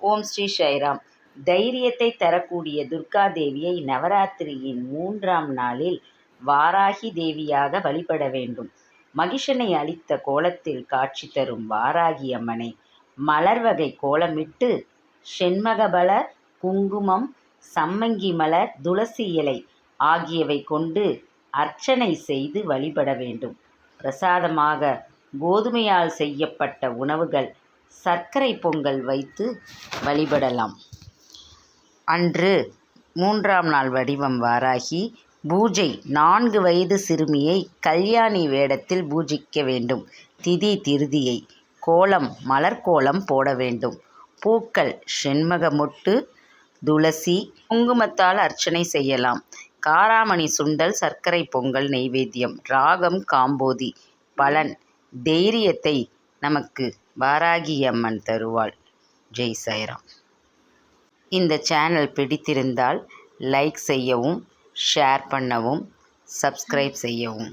ஓம் ஸ்ரீ சாய்ராம். தைரியத்தை தரக்கூடிய துர்கா தேவியை நவராத்திரியின் 3ஆம் நாளில் வாராகி தேவியாக வழிபட வேண்டும். மகிஷனை அழித்த கோலத்தில் காட்சி தரும் வாராகி அம்மனை மலர் வகை கோலமிட்டு செண்மகபல, குங்குமம், சம்மங்கி மலர், துளசி இலை ஆகியவை கொண்டு அர்ச்சனை செய்து வழிபட வேண்டும். பிரசாதமாக கோதுமையால் செய்யப்பட்ட உணவுகள், சர்க்கரை பொங்கல் வைத்து வழிபடலாம். அன்று 3ஆம் நாள் வடிவம் வாராகி பூஜை. 4 வயது சிறுமியை கல்யாணி வேடத்தில் பூஜிக்க வேண்டும். திதி திருதியை. கோலம் மலர்கோலம் போட வேண்டும். பூக்கள் செண்மக மொட்டு, துளசி, குங்குமத்தால் அர்ச்சனை செய்யலாம். காராமணி சுண்டல், சர்க்கரை பொங்கல் நெய்வேத்தியம். ராகம் காம்போதி. பலன் தைரியத்தை நமக்கு வாராகி அம்மன் தருவாள். ஜெய் சாய்ராம். இந்த சேனல் பிடித்திருந்தால் லைக் செய்யவும், ஷேர் பண்ணவும், சப்ஸ்கிரைப் செய்யவும்.